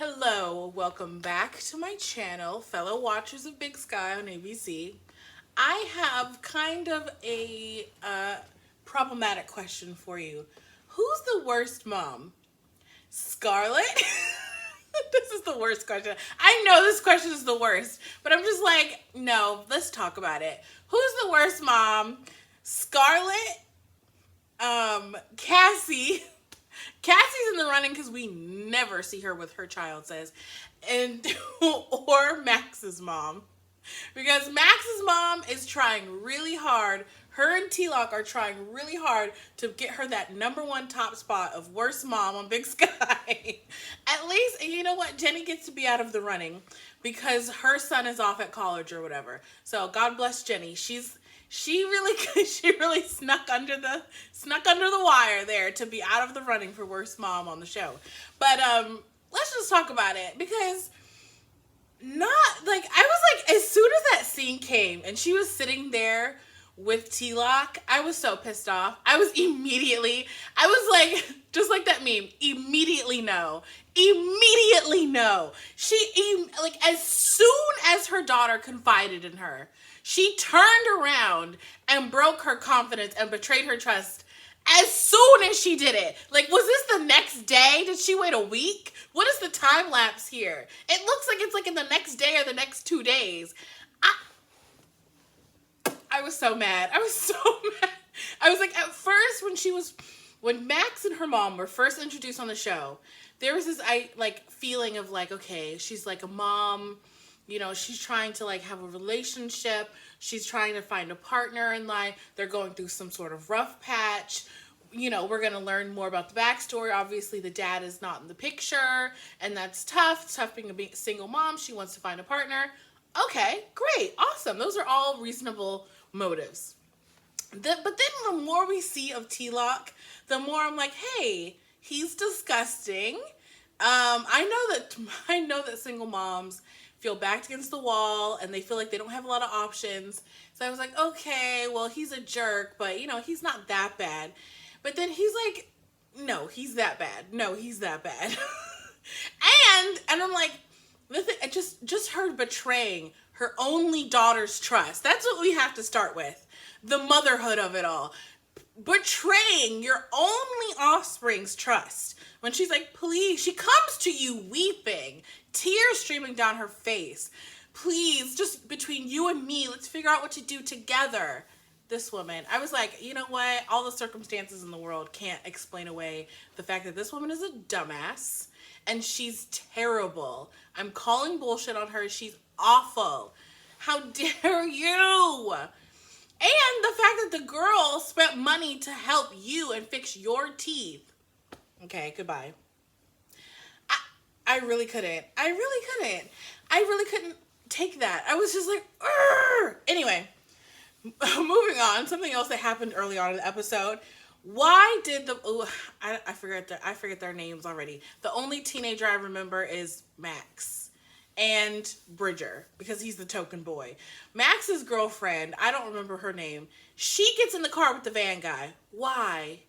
Hello, welcome back to my channel, fellow watchers of Big Sky on ABC. I have kind of a problematic question for you. Who's the worst mom? Scarlett? This is the worst question. I know this question is the worst, but I'm just like, no, let's talk about it. Who's the worst mom? Scarlett? Cassie? Cassie's in the running because we never see her with her child, says, and or Max's mom, because Max's mom is trying really hard. Her and T-Lock are trying really hard to get her that number one top spot of worst mom on Big Sky. At least, and you know what? Jenny gets to be out of the running because her son is off at college or whatever. So God bless Jenny. She really snuck under the wire there to be out of the running for worst mom on the show. But let's just talk about it, because not like I was like, as soon as that scene came and she was sitting there with T-Lock, I was so pissed off. I was like, just like that meme, immediately no. Immediately no. Like, as soon as her daughter confided in her, she turned around and broke her confidence and betrayed her trust as soon as she did it. Like, was this the next day? Did she wait a week? What is the time lapse here? It looks like it's like in the next day or the next 2 days. I was so mad. I was so mad. I was like, at first when Max and her mom were first introduced on the show, there was this feeling of like, okay, she's like a mom, you know, she's trying to like have a relationship. She's trying to find a partner in life. They're going through some sort of rough patch. You know, we're going to learn more about the backstory. Obviously, the dad is not in the picture, and that's tough. It's tough being a single mom. She wants to find a partner. Okay, great, awesome. Those are all reasonable motives. But then the more we see of T-Lock, the more I'm like, hey, he's disgusting. I know that single moms feel backed against the wall and they feel like they don't have a lot of options. So I was like, okay, well, he's a jerk, but you know, he's not that bad. But then he's like, no, he's that bad. No, he's that bad. and I'm like, just her betraying her only daughter's trust. That's what we have to start with. The motherhood of it all. Betraying your only offspring's trust. When she's like, please, she comes to you weeping, tears streaming down her face. Please, just between you and me, let's figure out what to do together. This woman, I was like, you know what? All the circumstances in the world can't explain away the fact that this woman is a dumbass and she's terrible. I'm calling bullshit on her. She's awful. How dare you? And the fact that the girl spent money to help you and fix your teeth. Okay, goodbye. I really couldn't. I really couldn't take that. I was just like, Urgh! Anyway, moving on. Something else that happened early on in the episode. Why did I forget their names already. The only teenager I remember is Max and Bridger, because he's the token boy. Max's girlfriend, I don't remember her name. She gets in the car with the van guy. Why?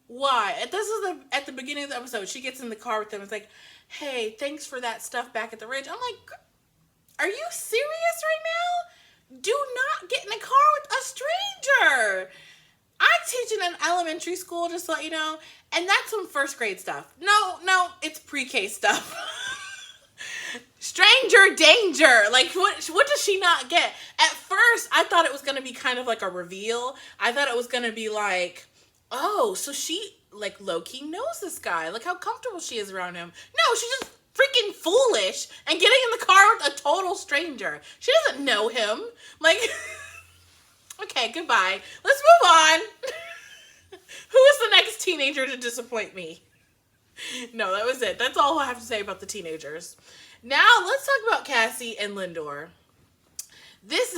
This is at the beginning of the episode. She gets in the car with them. It's like, hey, thanks for that stuff back at the ridge. I'm like, are you serious right now? Do not get in a car with a stranger. I teach in an elementary school, just to let you know, and that's some first grade stuff. No, it's pre-K stuff. Stranger danger. Like, what does she not get? At first, I thought it was going to be kind of like a reveal. I thought it was going to be like, oh, so she, like, low-key knows this guy. Like, how comfortable she is around him. No, she's just freaking foolish and getting in the car with a total stranger. She doesn't know him. Like, okay, goodbye. Let's move on. Who is the next teenager to disappoint me? No, that was it. That's all I have to say about the teenagers. Now, let's talk about Cassie and Lindor. This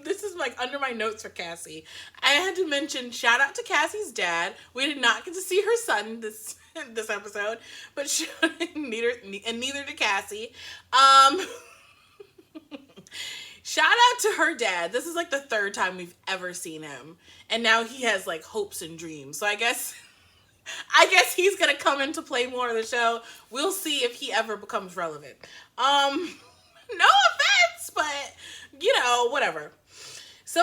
is like under my notes for Cassie. I had to mention, shout out to Cassie's dad. We did not get to see her son this episode, but neither did Cassie. Shout out to her dad. This is like the third time we've ever seen him, and now he has like hopes and dreams. So I guess I guess he's gonna come into play more of the show. We'll see if he ever becomes relevant. Um, no offense, but whatever. So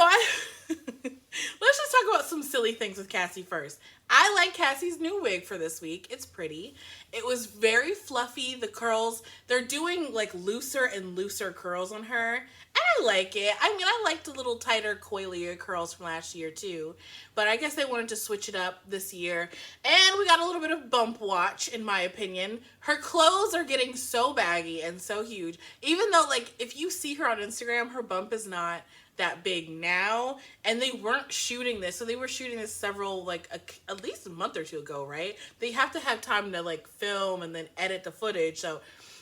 let's just talk about some silly things with Cassie first. I like Cassie's new wig for this week. It's pretty. It was very fluffy. The curls, they're doing like looser and looser curls on her. And I like it. I mean, I liked the little tighter, coilier curls from last year too. But I guess they wanted to switch it up this year. And we got a little bit of bump watch, in my opinion. Her clothes are getting so baggy and so huge. Even though, like, if you see her on Instagram, her bump is not that big now, and they weren't shooting this, so they were shooting this several, like, at least a month or two ago, right? They have to have time to like film and then edit the footage, so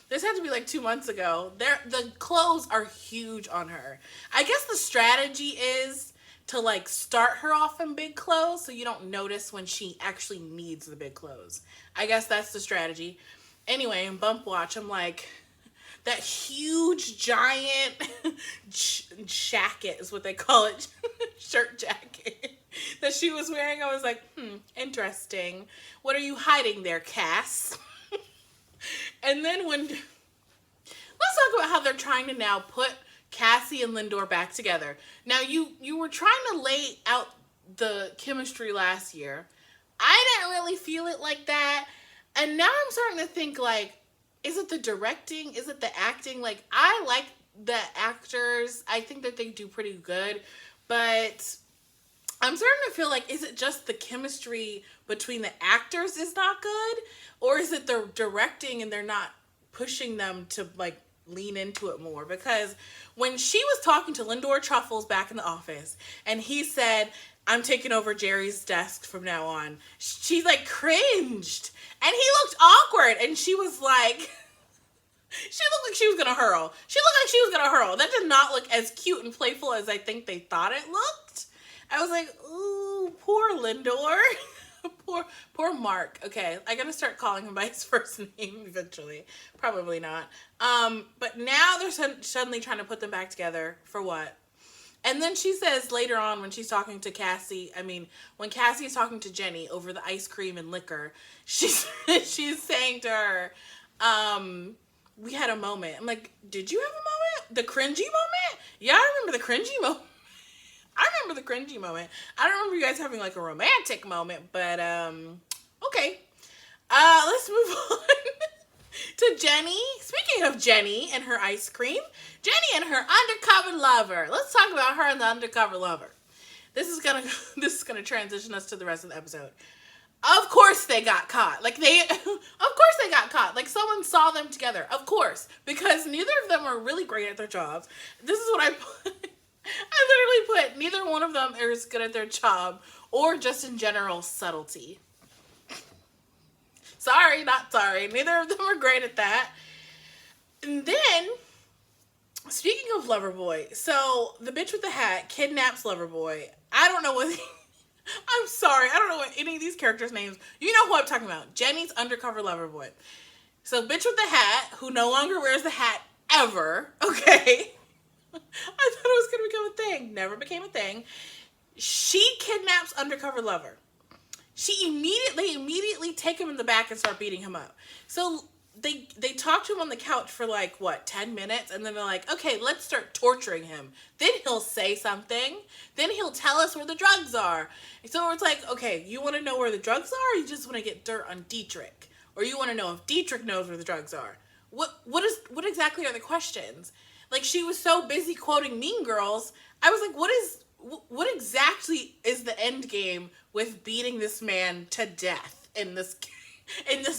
this had to be like 2 months ago. The clothes are huge on her. I guess the strategy is to like start her off in big clothes so you don't notice when she actually needs the big clothes. I guess that's the strategy. Anyway, in bump watch, I'm like, that huge giant jacket is what they call it, shirt jacket that she was wearing. I was like, interesting. What are you hiding there, Cass? And then let's talk about how they're trying to now put Cassie and Lindor back together. Now, you were trying to lay out the chemistry last year. I didn't really feel it like that. And now I'm starting to think, like, is it the directing? Is it the acting? Like, I like the actors. I think that they do pretty good. But I'm starting to feel like, is it just the chemistry between the actors is not good? Or is it the directing and they're not pushing them to, like, lean into it more? Because when she was talking to Lindor Truffles back in the office and he said, I'm taking over Jerry's desk from now on, she like cringed and he looked awkward and she was like, she looked like she was gonna hurl. That did not look as cute and playful as I think they thought it looked. I was like, ooh, poor Lindor. Poor Mark. Okay, I gotta start calling him by his first name eventually. Probably not. But now they're suddenly trying to put them back together for what? And then she says later on when she's talking to Cassie, when Cassie is talking to Jenny over the ice cream and liquor, she's saying to her, we had a moment. I'm like, did you have a moment? The cringy moment? Yeah, I remember the cringy moment. I don't remember you guys having like a romantic moment, but okay. Let's move on to Jenny. Speaking of Jenny and her ice cream, Jenny and her undercover lover. Let's talk about her and the undercover lover. This is gonna transition us to the rest of the episode. Of course they got caught. Of course they got caught. Like, someone saw them together. Of course. Because neither of them are really great at their jobs. This is what I put. I literally put, neither one of them is good at their job or just in general subtlety. Sorry, not sorry. Neither of them are great at that. And then, speaking of Loverboy, so the bitch with the hat kidnaps Loverboy. I don't know what... I'm sorry. I don't know what any of these characters' names... You know who I'm talking about. Jenny's undercover Loverboy. So, bitch with the hat, who no longer wears the hat ever, okay? I thought it was going to become a thing. Never became a thing. She kidnaps undercover lover. She immediately take him in the back and start beating him up. So they talk to him on the couch for like, 10 minutes? And then they're like, okay, let's start torturing him. Then he'll say something. Then he'll tell us where the drugs are. So it's like, okay, you want to know where the drugs are, or you just want to get dirt on Dietrich? Or you want to know if Dietrich knows where the drugs are? What exactly are the questions? Like, she was so busy quoting Mean Girls. I was like, what exactly is the end game with beating this man to death in this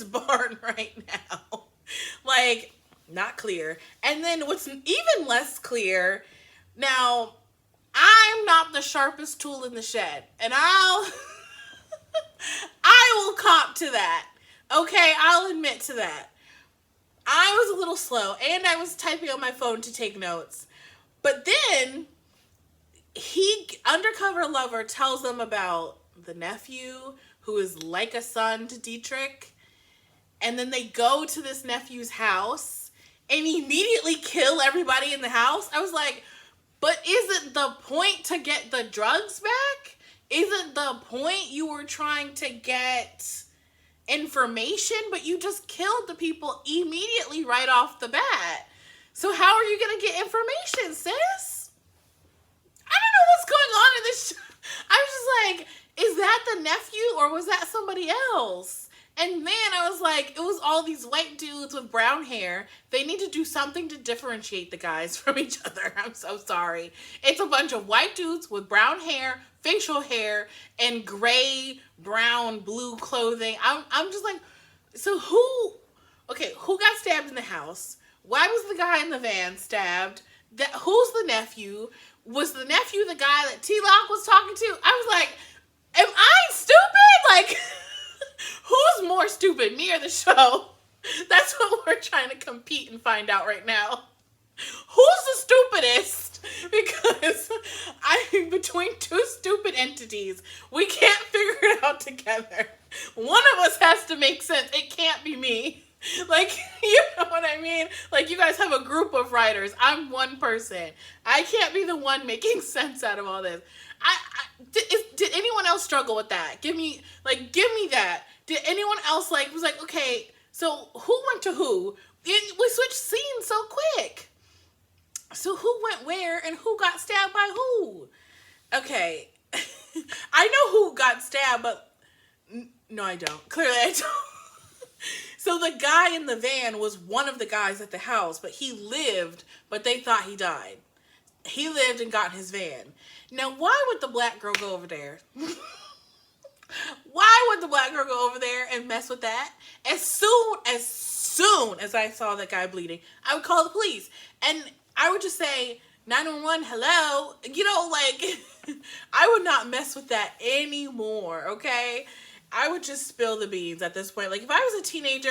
barn right now? Like, not clear. And then what's even less clear, now, I'm not the sharpest tool in the shed. And I will cop to that. Okay, I'll admit to that. I was a little slow, and I was typing on my phone to take notes. But then, undercover lover tells them about the nephew, who is like a son to Dietrich. And then they go to this nephew's house and immediately kill everybody in the house. I was like, but isn't the point to get the drugs back? Isn't the point you were trying to get information, but you just killed the people immediately right off the bat. So how are you going to get information, sis? I don't know what's going on in this show. I was just like, is that the nephew or was that somebody else? And then I was like, it was all these white dudes with brown hair. They need to do something to differentiate the guys from each other. I'm so sorry. It's a bunch of white dudes with brown hair, facial hair, and gray, brown, blue clothing. I'm just like, so who got stabbed in the house? Why was the guy in the van stabbed? Who's the nephew? Was the nephew the guy that T-Lock was talking to? I was like, am I stupid? Like, who's more stupid, me or the show? That's what we're trying to compete and find out right now. Who's the stupidest? Because between two stupid entities, we can't figure it out together. One of us has to make sense. It can't be me. Like, you know what I mean? Like, you guys have a group of writers. I'm one person. I can't be the one making sense out of all this. Did anyone else struggle with that? Give me that. Did anyone else was like, okay, so who went to who? We switched scenes so quick. So who went where and who got stabbed by who? Okay. I know who got stabbed, but no, I don't. Clearly I don't. So the guy in the van was one of the guys at the house, but he lived, but they thought he died. He lived and got in his van. Now, why would the black girl go over there? Why would the black girl go over there and mess with that? As soon as I saw that guy bleeding, I would call the police. And I would just say, 911, hello? You know, like, I would not mess with that anymore, okay? I would just spill the beans at this point. Like, if I was a teenager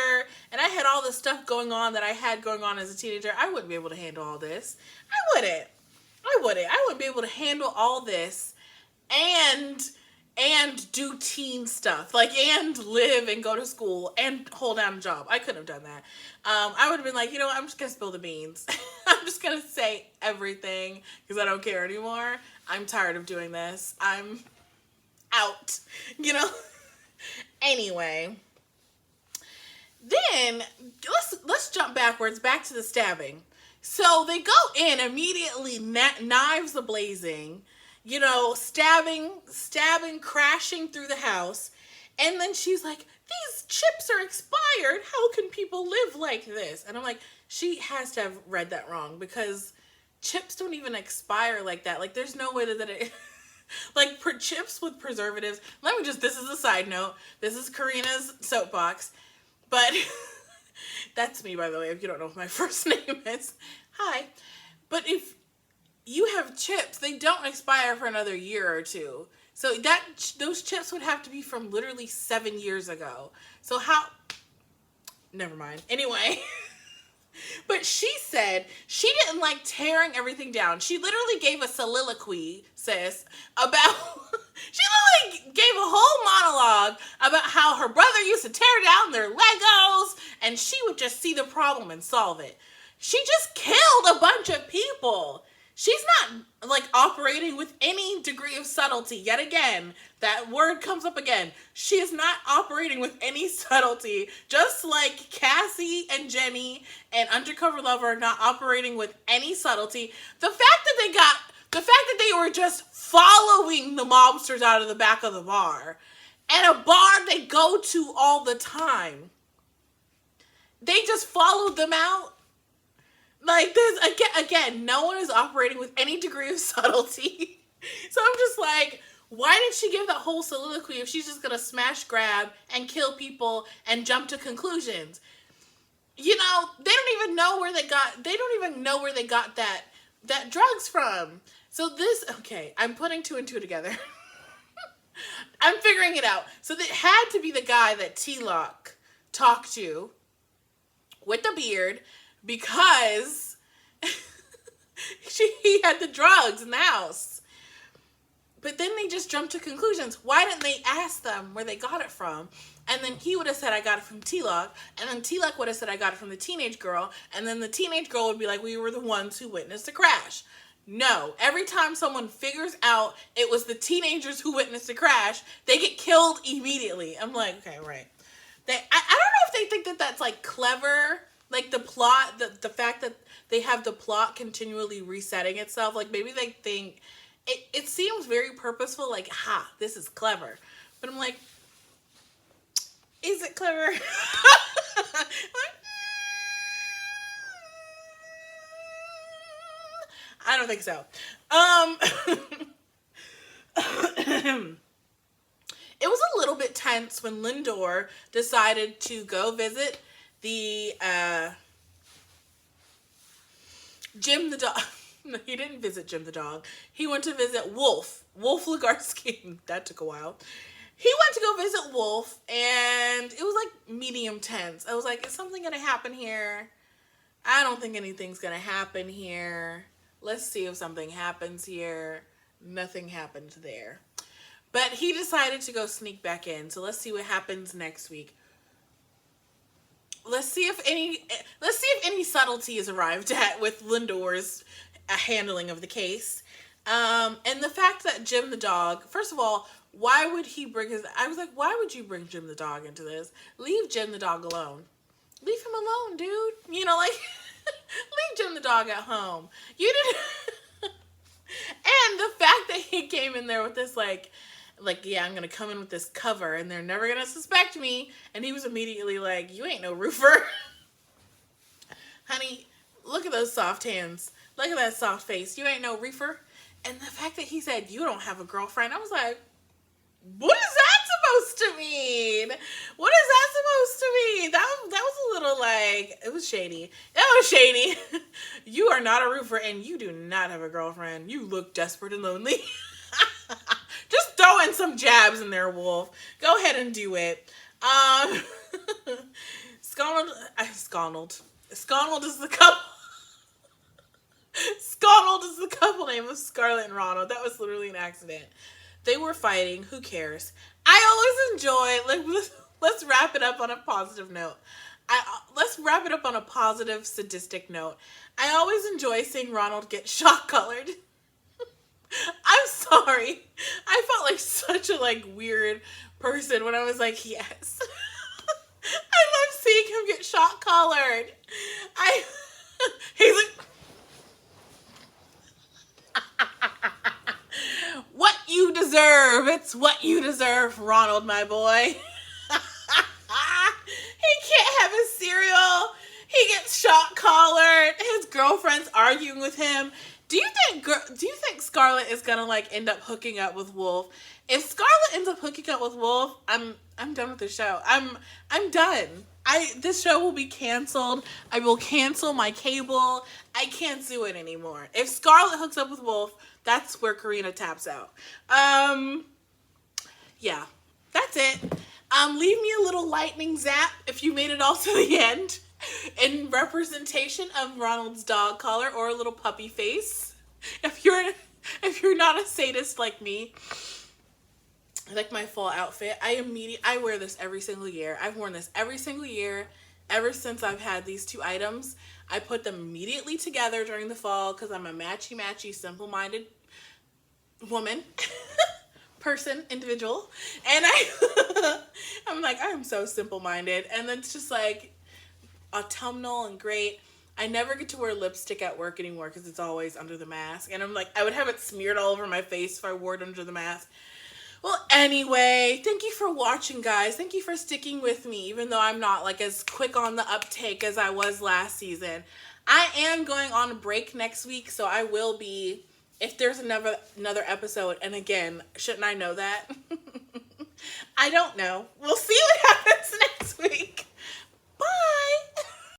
and I had all the stuff going on that I had going on as a teenager, I wouldn't be able to handle all this. I wouldn't be able to handle all this and do teen stuff, and live and go to school and hold down a job. I couldn't have done that. I would have been like, you know what? I'm just going to spill the beans. I'm just going to say everything because I don't care anymore. I'm tired of doing this. I'm out, you know? Anyway, then let's jump backwards, back to the stabbing. So they go in immediately, knives a-blazing, you know, stabbing, crashing through the house. And then she's like, these chips are expired. How can people live like this? And I'm like, she has to have read that wrong because chips don't even expire like that. Like, there's no way that it... Like, chips with preservatives. This is a side note. This is Karina's soapbox. But that's me, by the way, if you don't know what my first name is. Hi. But if you have chips, they don't expire for another year or two. So those chips would have to be from literally 7 years ago. So how... Never mind. Anyway... But she said she didn't like tearing everything down. She literally gave a soliloquy, sis, about... She literally gave a whole monologue about how her brother used to tear down their Legos, and she would just see the problem and solve it. She just killed a bunch of people. She's not, like, operating with any degree of subtlety. Yet again, that word comes up again. She is not operating with any subtlety. Just like Cassie and Jenny and Undercover Lover are not operating with any subtlety. The fact that they were just following the mobsters out of the back of the bar, and a bar they go to all the time, they just followed them out. Like, there's, again, no one is operating with any degree of subtlety. So I'm just like, why did she give that whole soliloquy if she's just gonna smash, grab, and kill people and jump to conclusions? You know, they don't even know where they got that drugs from. So okay, I'm putting two and two together. I'm figuring it out. So it had to be the guy that T-Lock talked to with the beard, because he had the drugs in the house. But then they just jumped to conclusions. Why didn't they ask them where they got it from? And then he would have said, I got it from T-Lock. And then T-Lock would have said, I got it from the teenage girl. And then the teenage girl would be like, we were the ones who witnessed the crash. No. Every time someone figures out it was the teenagers who witnessed the crash, they get killed immediately. I'm like, okay, right. I don't know if they think that that's like clever, like the plot, the fact that they have the plot continually resetting itself. Like maybe they think it seems very purposeful. Like, ha, this is clever. But I'm like, is it clever? Like, I don't think so. It was a little bit tense when Lindor decided to go visit the Jim the dog. No, he didn't visit Jim the dog. He went to visit Wolf Legarsky. That took a while. He went to go visit Wolf, and it was like medium tense. I was like, is something gonna happen here? I don't think anything's gonna happen here. Let's see if something happens here. Nothing happened there. But he decided to go sneak back in. So let's see what happens next week. Let's see if any subtlety is arrived at with Lindor's handling of the case. And the fact that Jim the dog, first of all, why would he bring I was like, why would you bring Jim the dog into this? Leave Jim the dog alone. Leave him alone, dude. You know, like, leave Jim the dog at home. You didn't. And the fact that he came in there with this, like, yeah, I'm going to come in with this cover and they're never going to suspect me. And he was immediately like, you ain't no roofer. Honey, look at those soft hands. Look at that soft face. You ain't no reefer. And the fact that he said, you don't have a girlfriend, I was like, what is that supposed to mean? What is that supposed to mean? That was a little like, it was shady. That was shady. You are not a roofer and you do not have a girlfriend. You look desperate and lonely. Just throw in some jabs in there, Wolf. Go ahead and do it. Sconald is the couple. Sconald is the couple name of Scarlett and Ronald. That was literally an accident. They were fighting. Who cares? I always enjoy, let's wrap it up on a positive note. Let's wrap it up on a positive, sadistic note. I always enjoy seeing Ronald get shock-colored. I'm sorry. I felt like such a weird person when I was like, yes. I love seeing him get shock-collared. He's like, what you deserve. It's what you deserve, Ronald, my boy. He can't have his cereal. He gets shock-collared. His girlfriend's arguing with him. Do you think Scarlett is gonna end up hooking up with Wolf? If Scarlett ends up hooking up with Wolf, I'm done with the show. I'm done. This show will be canceled. I will cancel my cable. I can't do it anymore. If Scarlett hooks up with Wolf, that's where Karina taps out. Yeah, that's it. Leave me a little lightning zap if you made it all to the end in representation of Ronald's dog collar or a little puppy face. If you're not a sadist like me, I like my fall outfit. I wear this every single year. I've worn this every single year ever since I've had these two items. I put them immediately together during the fall because I'm a matchy, simple-minded woman, person, individual. And I'm like, I'm so simple-minded. And then it's just like autumnal and great. I never get to wear lipstick at work anymore because it's always under the mask. And I'm like, I would have it smeared all over my face if I wore it under the mask. Well, anyway, thank you for watching, guys. Thank you for sticking with me, even though I'm not as quick on the uptake as I was last season. I am going on a break next week, so I will be, if there's another episode, and again, shouldn't I know that? I don't know. We'll see what happens next week.